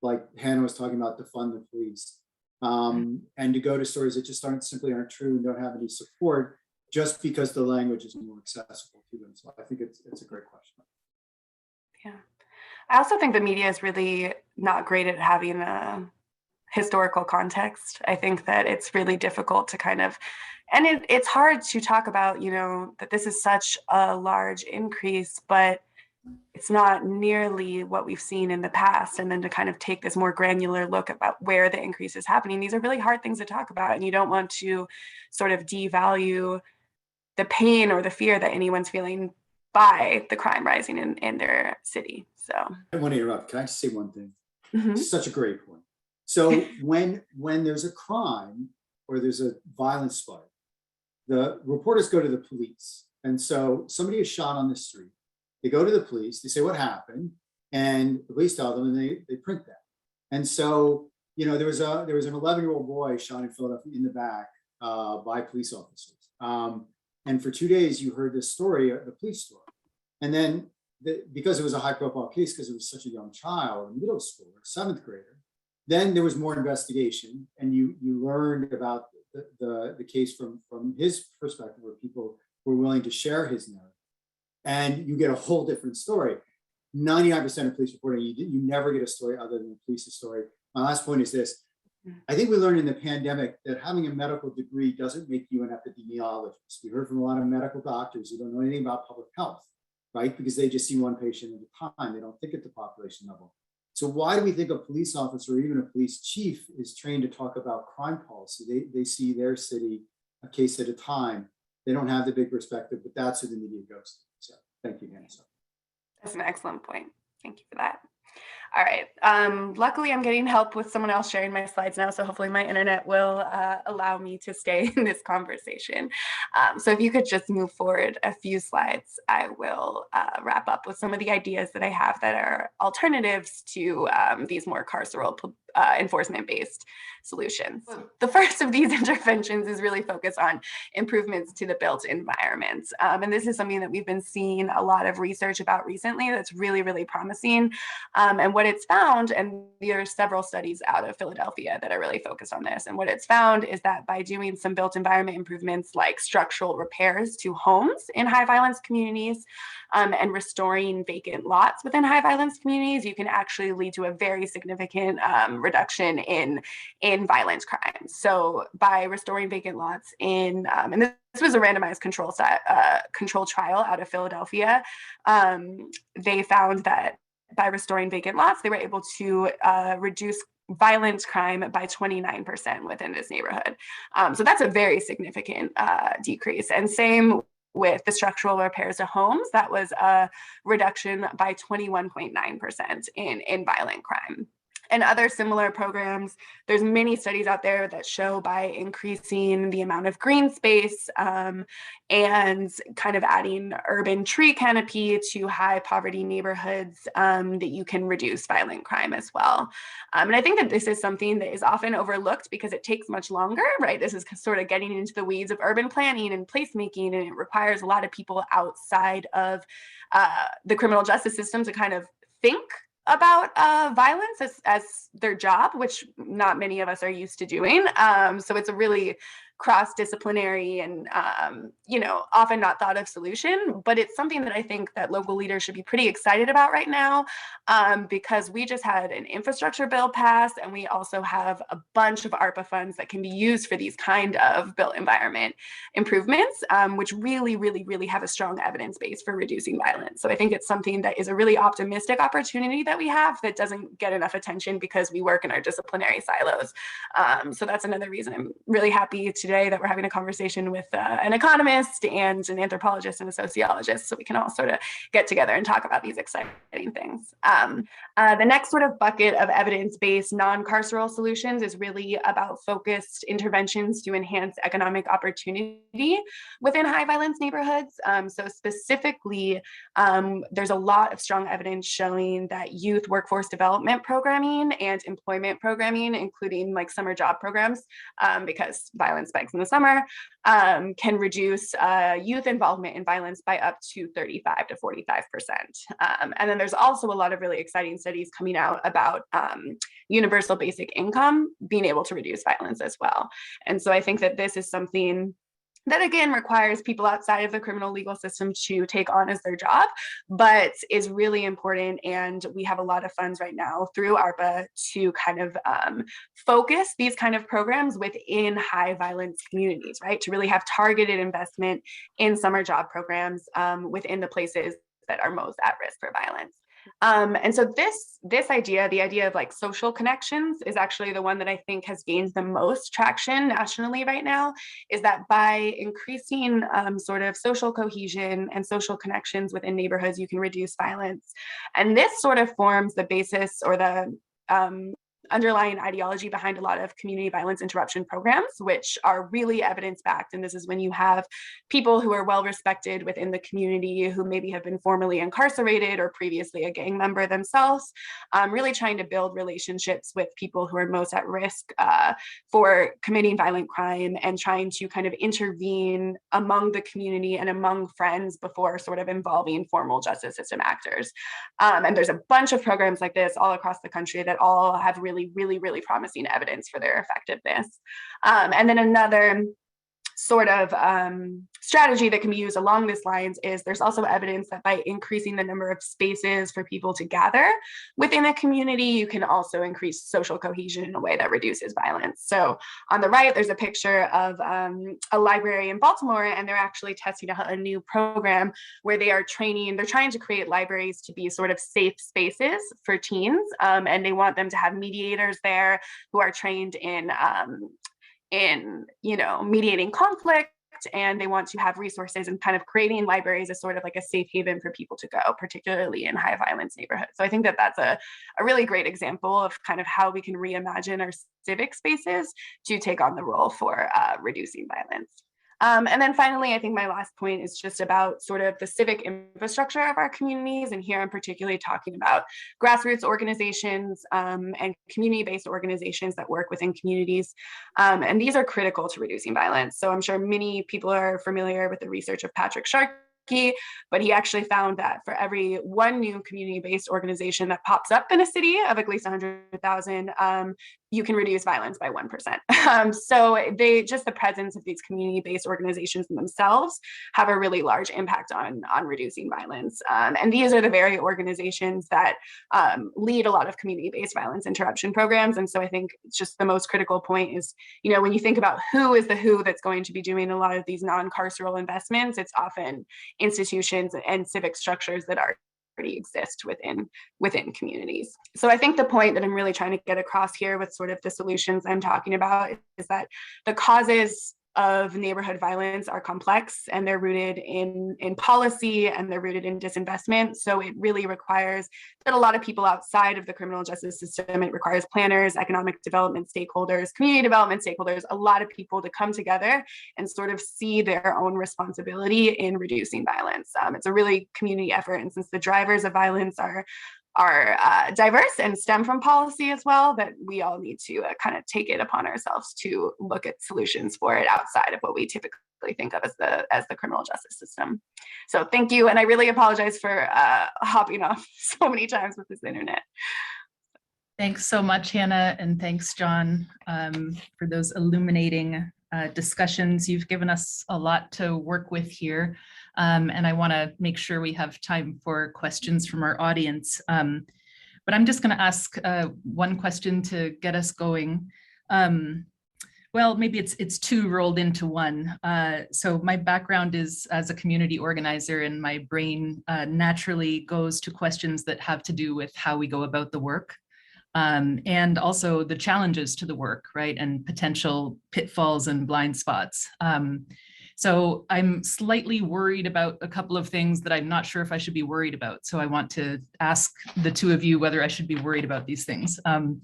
like Hannah was talking about, defund the police, and to go to stories that just aren't true and don't have any support, just because the language is more accessible to them. So I think it's a great question. Yeah, I also think the media is really not great at having a historical context. I think that it's really difficult to kind of, and it's hard to talk about, that this is such a large increase, but it's not nearly what we've seen in the past. And then to kind of take this more granular look about where the increase is happening, these are really hard things to talk about. And you don't want to sort of devalue the pain or the fear that anyone's feeling by the crime rising in their city. So I want to interrupt. Can I just say one thing? Mm-hmm. Such a great point. So when there's a crime or there's a violence spike, the reporters go to the police. And so somebody is shot on the street. They go to the police, they say what happened, and the police tell them, and they print that. And so, there was an 11-year-old boy shot in Philadelphia in the back by police officers. And for 2 days, you heard this story, the police story. And then because it was a high-profile case, because it was such a young child, a middle schooler, 7th grader, then there was more investigation, and you learned about the case from his perspective, where people were willing to share his narrative. And you get a whole different story. 99% of police reporting, you never get a story other than the police's story. My last point is this. I think we learned in the pandemic that having a medical degree doesn't make you an epidemiologist. We heard from a lot of medical doctors who don't know anything about public health, right? Because they just see one patient at a time. They don't think at the population level. So why do we think a police officer or even a police chief is trained to talk about crime policy? They see their city a case at a time. They don't have the big perspective, but that's who the media goes to. So thank you, Hannah. That's an excellent point. Thank you for that. All right. Luckily, I'm getting help with someone else sharing my slides now, so hopefully my internet will allow me to stay in this conversation. So if you could just move forward a few slides, I will wrap up with some of the ideas that I have that are alternatives to these more carceral enforcement-based solutions. The first of these interventions is really focused on improvements to the built environment. And this is something that we've been seeing a lot of research about recently that's really, really promising. And what it's found, and there are several studies out of Philadelphia that are really focused on this, and what it's found is that by doing some built environment improvements like structural repairs to homes in high violence communities and restoring vacant lots within high violence communities, you can actually lead to a very significant reduction in violent crimes. So by restoring vacant lots in, and this was a randomized control trial out of Philadelphia, they found that by restoring vacant lots, they were able to reduce violent crime by 29% within this neighborhood. So that's a very significant decrease. And same with the structural repairs to homes, that was a reduction by 21.9% in violent crime. And other similar programs, there's many studies out there that show by increasing the amount of green space and kind of adding urban tree canopy to high poverty neighborhoods that you can reduce violent crime as well. And I think that this is something that is often overlooked because it takes much longer, right? This is sort of getting into the weeds of urban planning and placemaking, and it requires a lot of people outside of the criminal justice system to kind of think about violence as their job, which not many of us are used to doing. So it's a really cross-disciplinary and often not thought of solution, but it's something that I think that local leaders should be pretty excited about right now, because we just had an infrastructure bill passed, and we also have a bunch of ARPA funds that can be used for these kind of built environment improvements, which really, really, really have a strong evidence base for reducing violence. So I think it's something that is a really optimistic opportunity that we have that doesn't get enough attention because we work in our disciplinary silos. So that's another reason I'm really happy today that we're having a conversation with an economist and an anthropologist and a sociologist, so we can all sort of get together and talk about these exciting things. The next sort of bucket of evidence-based non-carceral solutions is really about focused interventions to enhance economic opportunity within high violence neighborhoods. So specifically, there's a lot of strong evidence showing that youth workforce development programming and employment programming, including like summer job programs, because violence spikes in the summer, can reduce youth involvement in violence by up to 35 to 45%. And then there's also a lot of really exciting studies coming out about universal basic income being able to reduce violence as well. And so I think that this is something that again requires people outside of the criminal legal system to take on as their job, but is really important. And we have a lot of funds right now through ARPA to kind of focus these kind of programs within high violence communities, right? To really have targeted investment in summer job programs within the places that are most at risk for violence. And so this idea, the idea of like social connections, is actually the one that I think has gained the most traction nationally right now, is that by increasing sort of social cohesion and social connections within neighborhoods, you can reduce violence. And this sort of forms the basis or the underlying ideology behind a lot of community violence interruption programs, which are really evidence-backed. And this is when you have people who are well respected within the community who maybe have been formerly incarcerated or previously a gang member themselves, really trying to build relationships with people who are most at risk for committing violent crime, and trying to kind of intervene among the community and among friends before sort of involving formal justice system actors. And there's a bunch of programs like this all across the country that all have really promising evidence for their effectiveness. And then another sort of strategy that can be used along these lines is there's also evidence that by increasing the number of spaces for people to gather within a community, you can also increase social cohesion in a way that reduces violence. So on the right, there's a picture of a library in Baltimore, and they're actually testing out a new program where they're trying to create libraries to be sort of safe spaces for teens, and they want them to have mediators there who are trained in mediating conflict impact, and they want to have resources, and kind of creating libraries as sort of like a safe haven for people to go, particularly in high violence neighborhoods. So I think that that's a really great example of kind of how we can reimagine our civic spaces to take on the role for reducing violence. And then finally, I think my last point is just about sort of the civic infrastructure of our communities. And here I'm particularly talking about grassroots organizations and community-based organizations that work within communities. And these are critical to reducing violence. So I'm sure many people are familiar with the research of Patrick Sharkey, but he actually found that for every one new community-based organization that pops up in a city of at least 100,000, you can reduce violence by 1%. So just the presence of these community-based organizations themselves have a really large impact on reducing violence. And these are the very organizations that lead a lot of community-based violence interruption programs. And so I think it's just the most critical point is, when you think about who is the who that's going to be doing a lot of these non-carceral investments, it's often institutions and civic structures that already exist within communities. So I think the point that I'm really trying to get across here with sort of the solutions I'm talking about is that the causes of neighborhood violence are complex, and they're rooted in policy, and they're rooted in disinvestment. So it really requires that a lot of people outside of the criminal justice system, it requires planners, economic development stakeholders, community development stakeholders, a lot of people to come together and sort of see their own responsibility in reducing violence. It's a really community effort, and since the drivers of violence are diverse and stem from policy as well, that we all need to kind of take it upon ourselves to look at solutions for it outside of what we typically think of as the criminal justice system. So thank you, and I really apologize for hopping off so many times with this internet. Thanks so much, Hannah, and thanks, John, for those illuminating discussions. You've given us a lot to work with here. And I want to make sure we have time for questions from our audience. But I'm just going to ask one question to get us going. Well, maybe it's two rolled into one. So my background is as a community organizer, and my brain naturally goes to questions that have to do with how we go about the work. And also the challenges to the work, right? And potential pitfalls and blind spots. So I'm slightly worried about a couple of things that I'm not sure if I should be worried about. So I want to ask the two of you whether I should be worried about these things. And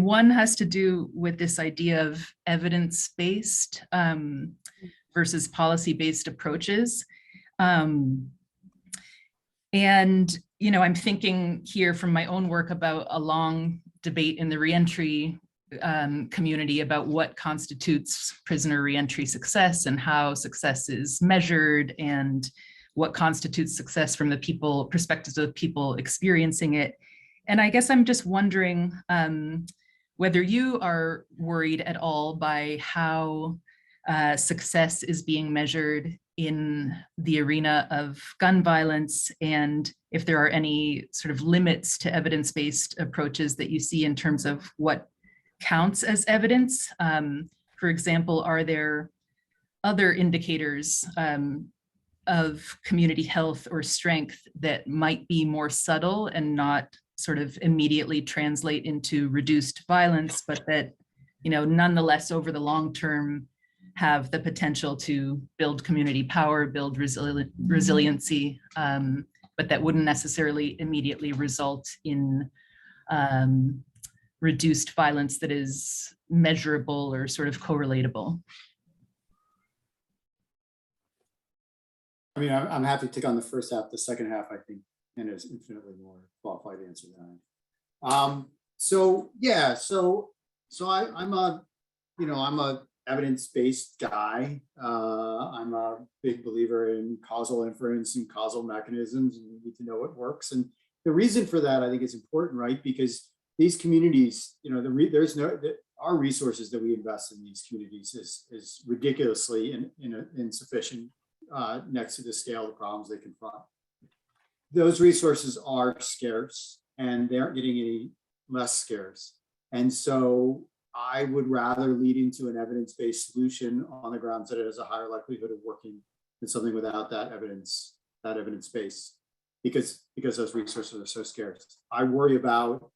one has to do with this idea of evidence-based versus policy-based approaches. And, I'm thinking here from my own work about a long debate in the reentry community about what constitutes prisoner reentry success and how success is measured and what constitutes success from the perspectives of people experiencing it. And I guess I'm just wondering whether you are worried at all by how success is being measured in the arena of gun violence, and if there are any sort of limits to evidence-based approaches that you see in terms of what counts as evidence. For example, are there other indicators of community health or strength that might be more subtle and not sort of immediately translate into reduced violence, but that, nonetheless over the long term have the potential to build community power, build resiliency, but that wouldn't necessarily immediately result in reduced violence that is measurable or sort of correlatable? I mean, I'm happy to take on the first half. The second half, I think, Hannah is infinitely more qualified to answer than I am. I'm a evidence-based guy. I'm a big believer in causal inference and causal mechanisms, and you need to know what works. And the reason for that, I think, is important, right? Because these communities, our resources that we invest in these communities is ridiculously insufficient next to the scale of the problems they confront. Those resources are scarce, and they aren't getting any less scarce. And so I would rather lead into an evidence-based solution on the grounds that it has a higher likelihood of working than something without that evidence base, because those resources are so scarce. I worry about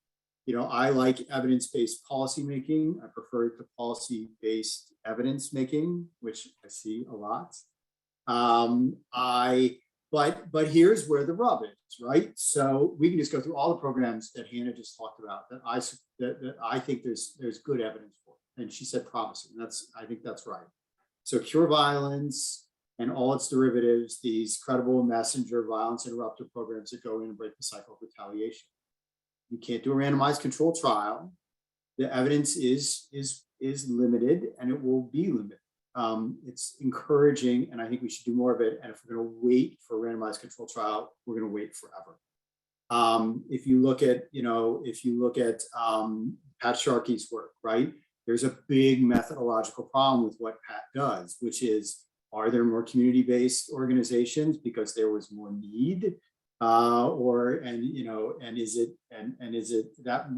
I like evidence-based policymaking. I prefer to policy-based evidence making, which I see a lot. But here's where the rub is, right? So we can just go through all the programs that Hannah just talked about that I think there's good evidence for, and she said promising. I think that's right. So cure violence and all its derivatives, these credible messenger violence interrupter programs that go in and break the cycle of retaliation. You can't do a randomized controlled trial. The evidence is limited, and it will be limited. It's encouraging, and I think we should do more of it. And if we're going to wait for a randomized controlled trial, we're going to wait forever. If you look at Pat Sharkey's work, right? There's a big methodological problem with what Pat does, which is, are there more community-based organizations because there was more need? Is it that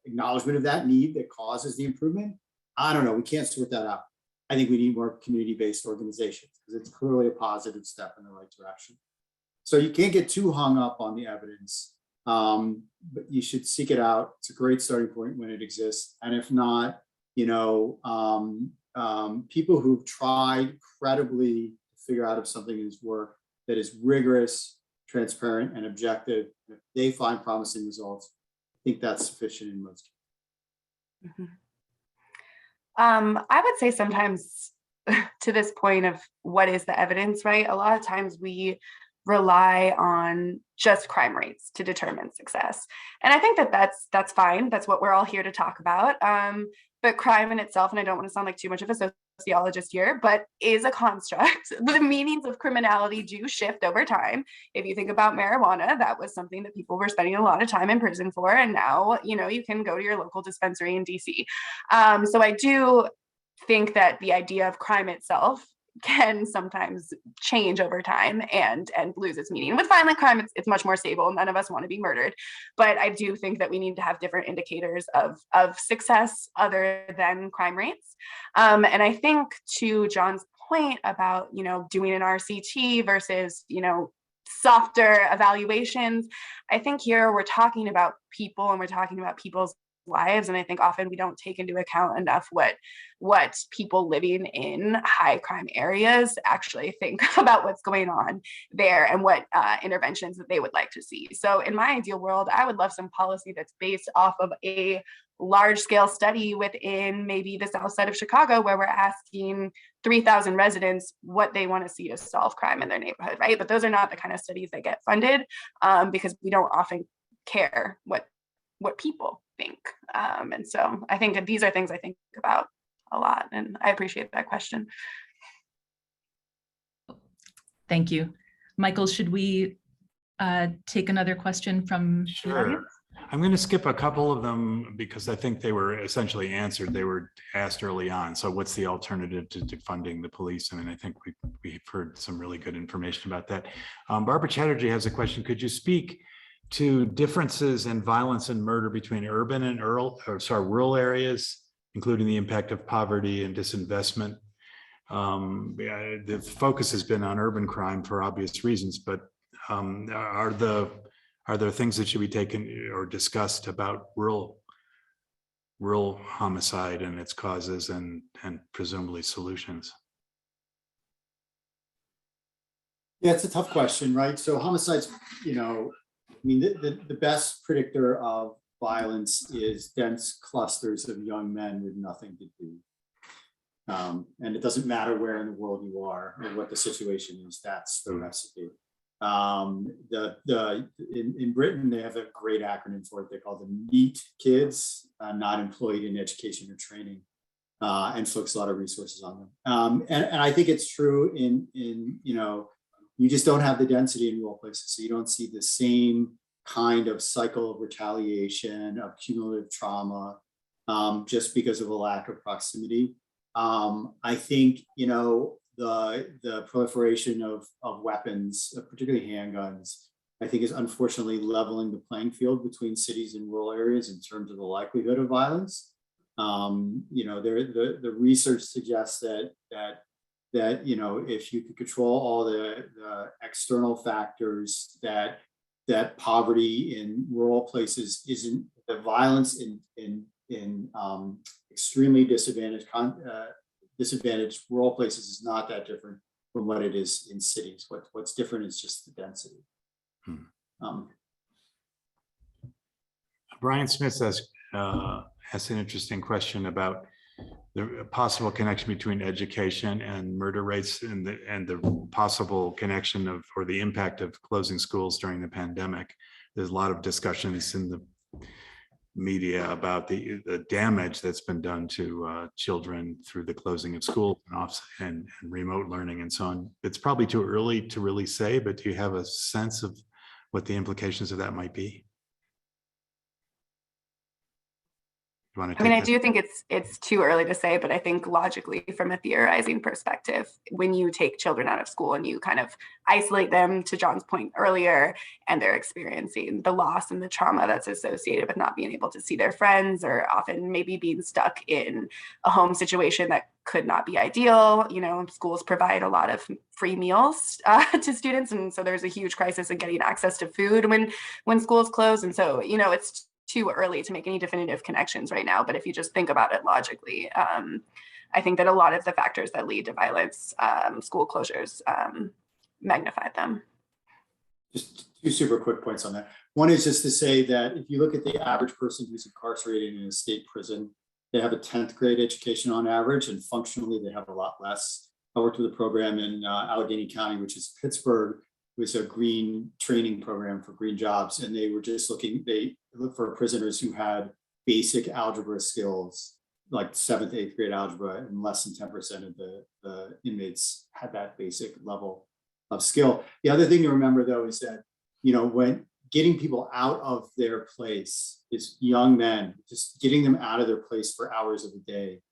acknowledgement of that need that causes the improvement? I don't know. We can't sort that out. I think we need more community-based organizations because it's clearly a positive step in the right direction. So you can't get too hung up on the evidence, but you should seek it out. It's a great starting point when it exists. And if not, people who've tried credibly to figure out if something is work that is rigorous, transparent, and objective, if they find promising results, I think that's sufficient in most cases. Mm-hmm. I would say sometimes to this point of what is the evidence, right? A lot of times we rely on just crime rates to determine success. And I think that that's fine. That's what we're all here to talk about. But crime in itself, and I don't want to sound like too much of a sociologist here, but is a construct. The meanings of criminality do shift over time. If you think about marijuana, that was something that people were spending a lot of time in prison for, and now you can go to your local dispensary in DC. So I do think that the idea of crime itself can sometimes change over time and lose its meaning. With violent crime, it's much more stable. None of us want to be murdered, but I do think that we need to have different indicators of success other than crime rates. And I think to John's point about doing an RCT versus softer evaluations, I think here we're talking about people and we're talking about people's lives, and I think often we don't take into account enough what people living in high crime areas actually think about what's going on there and what interventions that they would like to see. So in my ideal world, I would love some policy that's based off of a large scale study within maybe the south side of Chicago, where we're asking 3,000 residents what they want to see to solve crime in their neighborhood, right? But those are not the kind of studies that get funded because we don't often care what people think. And so I think that these are things I think about a lot, and I appreciate that question. Thank you. Michael, should we take another question from the audience? I'm going to skip a couple of them because I think they were essentially answered. They were asked early on. So what's the alternative to defunding the police? I mean, I think we've heard some really good information about that. Barbara Chatterjee has a question. Could you speak to differences in violence and murder between urban and rural areas, including the impact of poverty and disinvestment? The focus has been on urban crime for obvious reasons, but are there things that should be taken or discussed about rural homicide and its causes and presumably solutions? Yeah, it's a tough question, right? So homicides, I mean, the best predictor of violence is dense clusters of young men with nothing to do. And it doesn't matter where in the world you are or what the situation is, that's the recipe. In Britain, they have a great acronym for it. They call them NEET kids, not employed in education or training, and focus a lot of resources on them. And I think it's true in you just don't have the density in rural places. So you don't see the same kind of cycle of retaliation, of cumulative trauma, just because of a lack of proximity. I think, the proliferation of weapons, particularly handguns, I think is unfortunately leveling the playing field between cities and rural areas in terms of the likelihood of violence. The research suggests that if you could control all the external factors that that poverty in rural places isn't, the violence in extremely disadvantaged rural places is not that different from what it is in cities. What's different is just the density. Brian Smith has an interesting question about the possible connection between education and murder rates, and the possible connection of, or the impact of closing schools during the pandemic. There's a lot of discussions in the media about the damage that's been done to children through the closing of schools and remote learning and so on. It's probably too early to really say, but do you have a sense of what the implications of that might be? I mean, I do think it's too early to say, but I think logically, from a theorizing perspective, when you take children out of school and you kind of isolate them, to John's point earlier, and they're experiencing the loss and the trauma that's associated with not being able to see their friends, or often maybe being stuck in a home situation that could not be ideal. You know, schools provide a lot of free meals to students, and so there's a huge crisis in getting access to food when schools close. And so, you know, it's too early to make any definitive connections right now. But if you just think about it logically, I think that a lot of the factors that lead to violence, school closures, magnify them. Just two super quick points on that. One is just to say that if you look at the average person who's incarcerated in a state prison, they have a 10th grade education on average, and functionally they have a lot less. I worked with a program in Allegheny County, which is Pittsburgh. It was a green training program for green jobs, and they were just they looked for prisoners who had basic algebra skills, like 7th, 8th grade algebra, and less than 10% of the inmates had that basic level of skill. The other thing to remember, though, is that, you know, when getting people out of their place, is young men, just getting them out of their place for hours of the day,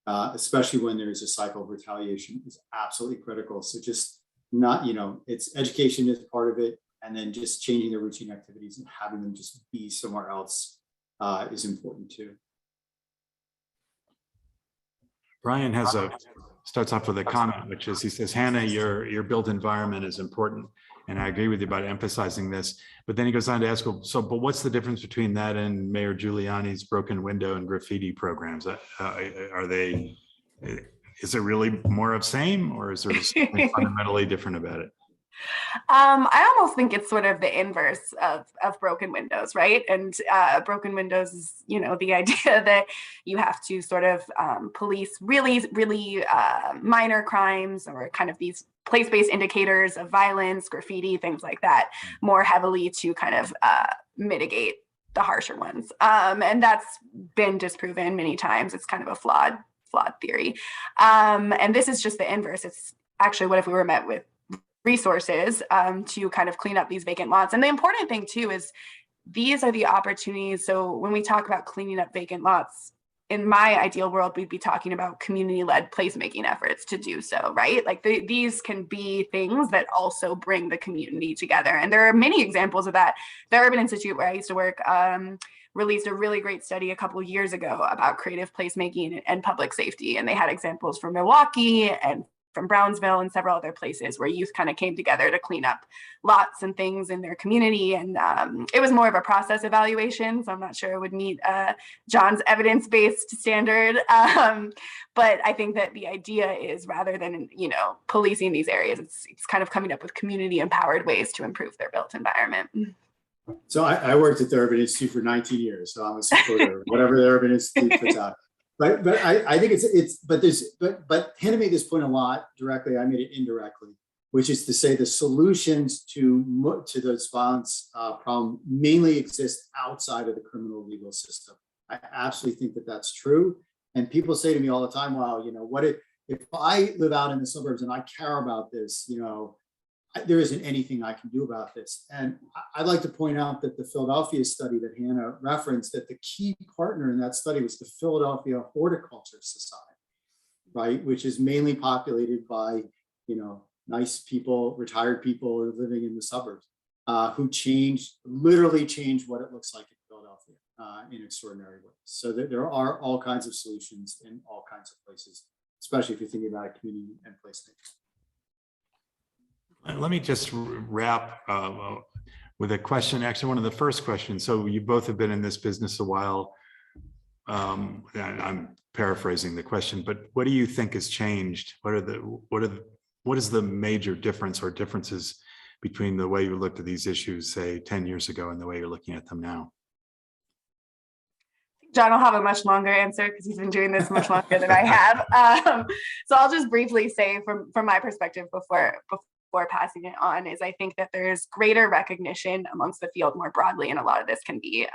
especially when there's a cycle of retaliation, is absolutely critical. So just not, you know, it's education is part of it, and then just changing their routine activities and having them just be somewhere else is important too. Brian starts off with a comment, which is, he says, Hannah, your built environment is important. And I agree with you about emphasizing this, but then he goes on to ask, so, but what's the difference between that and Mayor Giuliani's broken window and graffiti programs? Is it really more of same, or is there something fundamentally different about it? I almost think it's sort of the inverse of broken windows, right? And broken windows is, you know, the idea that you have to sort of police really, really minor crimes, or kind of these place-based indicators of violence, graffiti, things like that, more heavily to kind of mitigate the harsher ones. And that's been disproven many times. It's kind of a flawed theory. And this is just the inverse. It's actually, what if we were met with resources to kind of clean up these vacant lots? And the important thing too is these are the opportunities. So when we talk about cleaning up vacant lots, in my ideal world, we'd be talking about community-led placemaking efforts to do so, right? Like these can be things that also bring the community together. And there are many examples of that. The Urban Institute, where I used to work, released a really great study a couple of years ago about creative placemaking and public safety. And they had examples from Milwaukee and from Brownsville and several other places where youth kind of came together to clean up lots and things in their community. And it was more of a process evaluation, so I'm not sure it would meet John's evidence-based standard. But I think that the idea is, rather than, you know, policing these areas, it's kind of coming up with community-empowered ways to improve their built environment. So I worked at the Urban Institute for 19 years, so I'm a supporter of whatever the Urban Institute puts out. But I think but Hannah made this point a lot directly. I made it indirectly, which is to say the solutions to this violence problem mainly exist outside of the criminal legal system. I absolutely think that that's true. And people say to me all the time, "Well, you know, what if I live out in the suburbs and I care about this? You know, there isn't anything I can do about this." And I'd like to point out that the Philadelphia study that Hannah referenced, that the key partner in that study was the Philadelphia Horticulture Society, right? Which is mainly populated by, you know, nice people, retired people living in the suburbs, who literally changed what it looks like in Philadelphia in extraordinary ways. So there are all kinds of solutions in all kinds of places, especially if you're thinking about a community and place things. Let me just wrap with a question, actually one of the first questions. So you both have been in this business a while. And I'm paraphrasing the question, but what do you think has changed? What is the major difference or differences between the way you looked at these issues, say 10 years ago, and the way you're looking at them now? John will have a much longer answer because he's been doing this much longer than I have. So I'll just briefly say from my perspective before passing it on is I think that there's greater recognition amongst the field more broadly, and a lot of this can be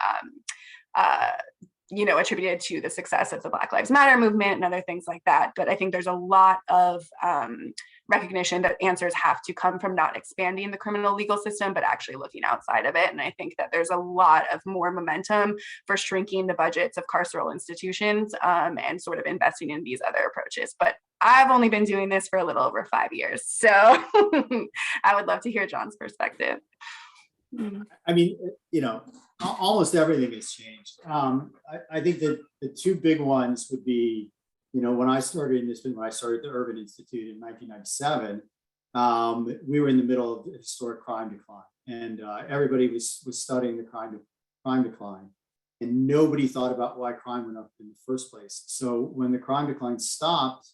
attributed to the success of the Black Lives Matter movement and other things like that. But I think there's a lot of recognition that answers have to come from not expanding the criminal legal system, but actually looking outside of it. And I think that there's a lot of more momentum for shrinking the budgets of carceral institutions and sort of investing in these other approaches. But I've only been doing this for a little over 5 years. So I would love to hear John's perspective. I mean, almost everything has changed. I think that the two big ones would be, when I started in this, when I started the Urban Institute in 1997, we were in the middle of the historic crime decline, and everybody was studying the crime decline, and nobody thought about why crime went up in the first place. So when the crime decline stopped,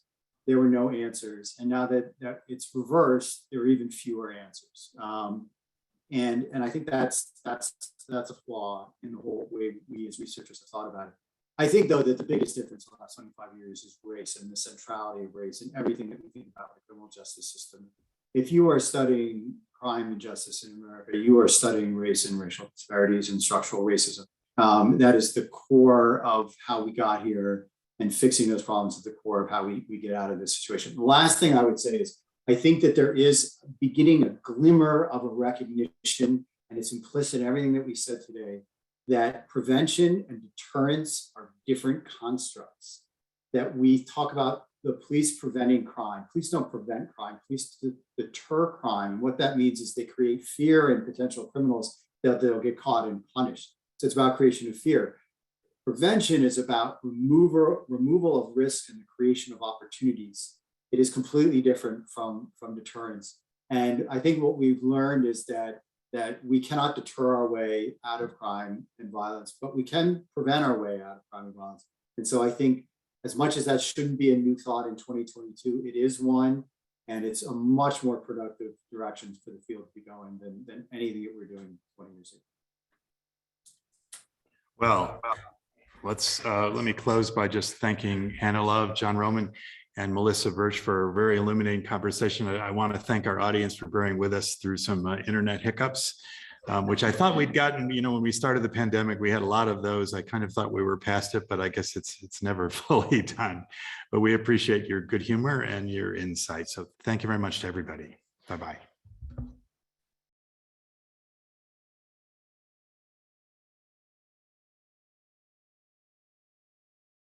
there were no answers, and now that it's reversed, there are even fewer answers. And I think that's a flaw in the whole way we as researchers have thought about it. I think, though, that the biggest difference in the last 25 years is race and the centrality of race and everything that we think about the criminal justice system. If you are studying crime and justice in America, you are studying race and racial disparities and structural racism. That is the core of how we got here, and fixing those problems at the core of how we get out of this situation. The last thing I would say is, I think that there is beginning a glimmer of a recognition, and it's implicit in everything that we said today, that prevention and deterrence are different constructs. That we talk about the police preventing crime. Police don't prevent crime, police deter crime. What that means is they create fear in potential criminals that they'll get caught and punished. So it's about creation of fear. Prevention is about removal of risk and the creation of opportunities. It is completely different from deterrence. And I think what we've learned is that we cannot deter our way out of crime and violence, but we can prevent our way out of crime and violence. And so I think, as much as that shouldn't be a new thought in 2022, it is one, and it's a much more productive direction for the field to be going than anything that we're doing 20 years ago. Well, let me close by just thanking Hannah Love, John Roman, and Melissa Burch for a very illuminating conversation. I want to thank our audience for bearing with us through some internet hiccups, which I thought we'd gotten, when we started the pandemic, we had a lot of those. I kind of thought we were past it, but I guess it's never fully done. But we appreciate your good humor and your insight. So thank you very much to everybody. Bye-bye.